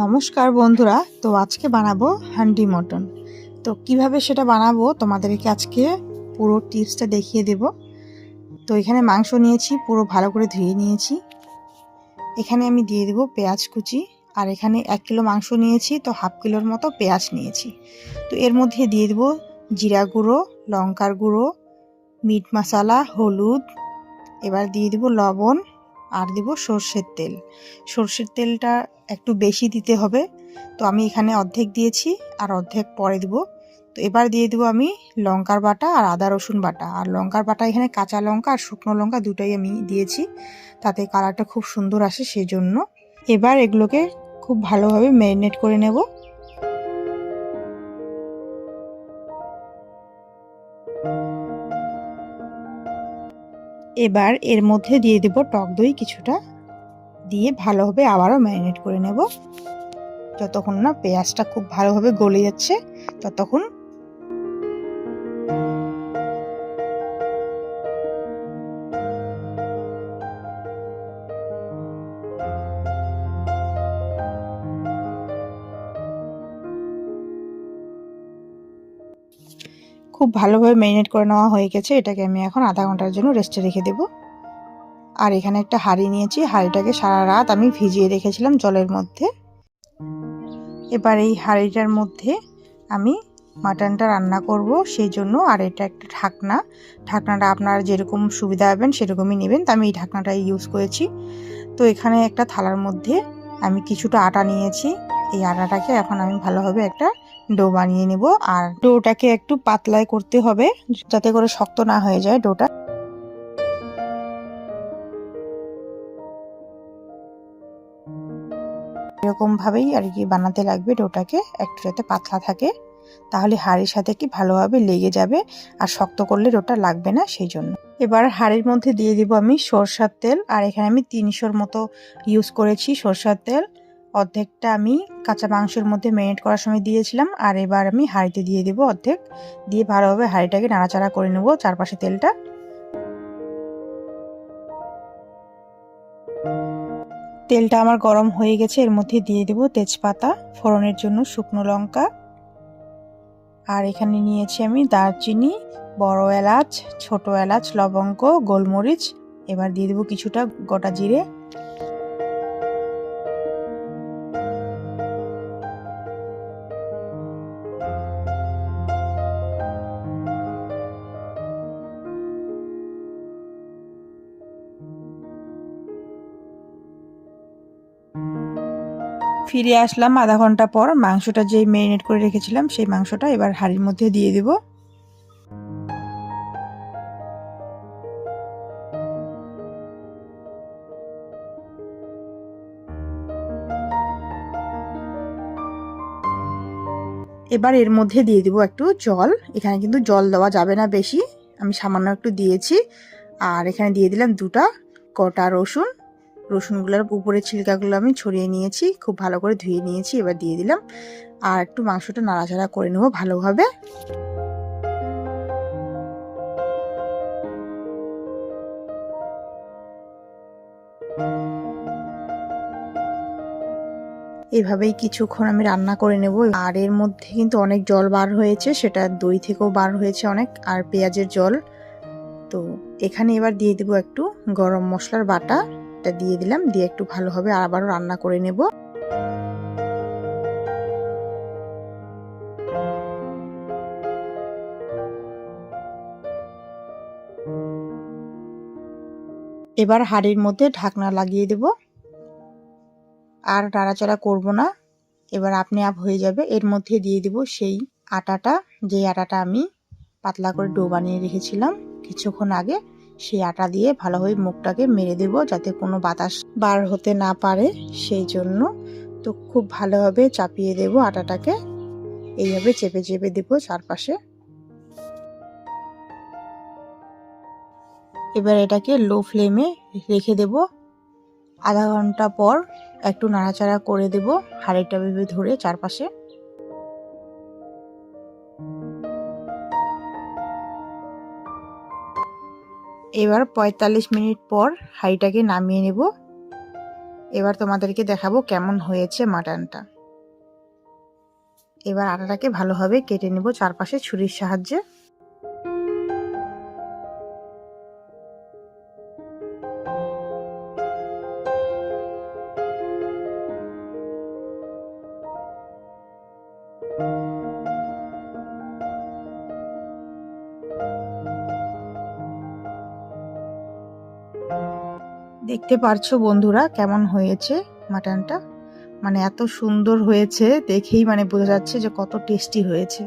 নমস্কার বন্ধুরা, তো আজকে বানাবো হান্ডি মটন। তো কিভাবে সেটা বানাবো তোমাদেরকে আজকে পুরো টিপসটা দেখিয়ে দেব। তো এখানে মাংস নিয়েছি, পুরো ভালো করে ধুয়ে নিয়েছি। এখানে আমি দিয়ে দেবো পেঁয়াজ কুচি। আর এখানে 1 কিলো মাংস নিয়েছি, তো হাফ কিলোর মতো পেঁয়াজ নিয়েছি। তো এর মধ্যে দিয়ে দেবো জিরা গুঁড়ো, লঙ্কার গুঁড়ো, মিট মশলা, হলুদ। এবার দিয়ে দেবো লবণ আর দেব সর্ষের তেল। সর্ষের তেলটা একটু বেশি দিতে হবে, তো আমি এখানে অর্ধেক দিয়েছি আর অর্ধেক পরে দেবো। তো এবার দিয়ে দেবো আমি লঙ্কার বাটা আর আদা রসুন বাটা। আর লঙ্কার বাটা এখানে কাঁচা লঙ্কা আর শুকনো লঙ্কা দুটোই আমি দিয়েছি, তাতে কালারটা খুব সুন্দর আসে সেই জন্য। এবার এগুলোকে খুব ভালোভাবে ম্যারিনেট করে নেব। এবার এর মধ্যে দিয়ে দেব টক দই কিছুটা, দিয়ে ভালোভাবে আবারও ম্যারিনেট করে নেব। যতক্ষণ না পেঁয়াজটা খুব ভালোভাবে গলে যাচ্ছে ততক্ষণ। খুব ভালোভাবে ম্যারিনেট করে নেওয়া হয়ে গেছে। এটাকে আমি এখন আধা ঘন্টার জন্য রেস্টে রেখে দেব। আর এখানে একটা হাঁড়ি নিয়েছি, হাঁড়িটাকে সারা রাত আমি ভিজিয়ে রেখেছিলাম জলের মধ্যে। এবার এই হাঁড়িটার মধ্যে আমি মাটনটা রান্না করব সেই জন্য। আর এটা একটা ঢাকনাটা আপনারা যেরকম সুবিধা পাবেন সেরকমই নেবেন, তো আমি এই ঢাকনাটাই ইউজ করেছি। তো এখানে একটা থালার মধ্যে আমি কিছুটা আটা নিয়েছি। এই আটাটাকে এখন আমি ভালোভাবে একটা ডো বানিয়ে নেব। আর ডোটাকে একটু পাতলাই করতে হবে যাতে করে শক্ত না হয়ে যায় ডোটা। এরকম ভাবেই আর কি বানাতে লাগবে ডোটাকে, একটু যাতে পাতলা থাকে, তাহলে হাঁড়ির সাথে কি ভালোভাবে লেগে যাবে। আর শক্ত করলে ডোটা লাগবে না সেই জন্য। এবার হাঁড়ির মধ্যে দিয়ে দিব আমি সরষের তেল। আর এখানে আমি 300-র মতো ইউজ করেছি সরষের তেল। অর্ধেকটা আমি কাঁচা মাংসের মধ্যে ম্যারিনেট করার সময় দিয়েছিলাম, আর এবার আমি হাঁড়িতে দিয়ে দেবো অর্ধেক। দিয়ে ভালোভাবে হাঁড়িটাকে নাড়াচাড়া করে নেবো চারপাশে তেলটা। তেলটা আমার গরম হয়ে গেছে, এর মধ্যে দিয়ে দেবো তেজপাতা, ফোড়নের জন্য শুকনো লঙ্কা। আর এখানে নিয়েছি আমি দারচিনি, বড় এলাচ, ছোট এলাচ, লবঙ্গ, গোলমরিচ। এবার দিয়ে দেবো কিছুটা গোটা জিরে। ফিরে আসলাম আধা ঘন্টা পর। মাংসটা যেই ম্যারিনেট করে রেখেছিলাম সেই মাংসটা এবার হাঁড়ির মধ্যে দিয়ে দেব। এবার এর মধ্যে দিয়ে দিব একটু জল। এখানে কিন্তু জল দেওয়া যাবে না বেশি, আমি সামান্য একটু দিয়েছি। আর এখানে দিয়ে দিলাম 2টা গোটা রসুন। রসুনগুলোর উপরের ছিলকাগুলো আমি ছড়িয়ে নিয়েছি, খুব ভালো করে ধুয়ে নিয়েছি। এবার দিয়ে দিলাম আর একটু মাংসটা নাড়াচাড়া করে নেবো ভালোভাবে। এভাবেই কিছুক্ষণ আমি রান্না করে নেব। আর এর মধ্যে কিন্তু অনেক জল বার হয়েছে, সেটা দই থেকেও বার হয়েছে অনেক, আর পেঁয়াজের জল। তো এখানে এবার দিয়ে দেবো একটু গরম মশলার বাটা, এটা দিয়ে দিলাম, দিয়ে একটু ভালোভাবে আবারও রান্না করে নেব। এবার হাঁড়ির মধ্যে ঢাকনা লাগিয়ে দেব, আর নাড়াচাড়া করব না। এবার আপনি আপ হয়ে যাবে। এর মধ্যে দিয়ে দেব সেই আটাটা, যে আটাটা আমি পাতলা করে ডো বানিয়ে রেখেছিলাম কিছুক্ষণ আগে। সেই আটা দিয়ে ভালোভাবে মুখটাকে মেরে দেব যাতে কোনো বাতাস বার হতে না পারে সেই জন্য। তো খুব ভালোভাবে চাপিয়ে দেব আটাটাকে, এইভাবে চেপে চেপে দেব চারপাশে। এবার এটাকে লো ফ্লেমে রেখে দেব। আধা ঘন্টা পর একটু নাড়াচাড়া করে দেব হাঁড়িটা ভেবে ধরে চারপাশে। এবার 45 মিনিট পর হাঁড়িটাকে নামিয়ে নেব। এবার তোমাদেরকে দেখাবো কেমন হয়েছে মাটনটা। এবার আটাটাকে ভালোভাবে কেটে নেব চারপাশে ছুরির সাহায্যে। দেখতে পারছো বন্ধুরা কেমন হয়েছে মাটনটা, মানে এত সুন্দর হয়েছে দেখেই মানে বোঝা যাচ্ছে যে কত টেস্টি হয়েছে।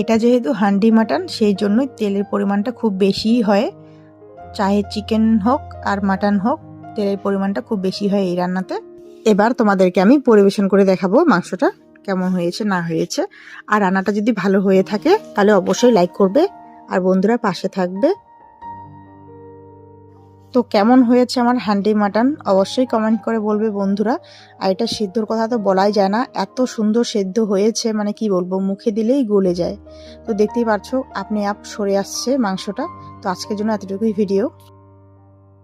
এটা যেহেতু হান্ডি মাটন সেই জন্যই তেলের পরিমাণটা খুব বেশিই হয়, চাহে চিকেন হোক আর মাটন হোক তেলের পরিমাণটা খুব বেশি হয় এই রান্নাতে। এবার তোমাদেরকে আমি পরিবেশন করে দেখাবো মাংসটা কেমন হয়েছে না হয়েছে। আর রান্নাটা যদি ভালো হয়ে থাকে তাহলে অবশ্যই লাইক করবে আর বন্ধুরা পাশে থাকবে। তো কেমন হয়েছে আমার হান্ডি মাটন অবশ্যই কমেন্ট করে বলবে বন্ধুরা। আর এটা সিদ্ধর কথা তো বলাই যায় না, এত সুন্দর সেদ্ধ হয়েছে মানে কি বলবো, মুখে দিলেই গলে যায়। তো দেখতেই পারছো আপনি সরে আসছে মাংসটা। তো আজকের জন্য এতটুকুই ভিডিও।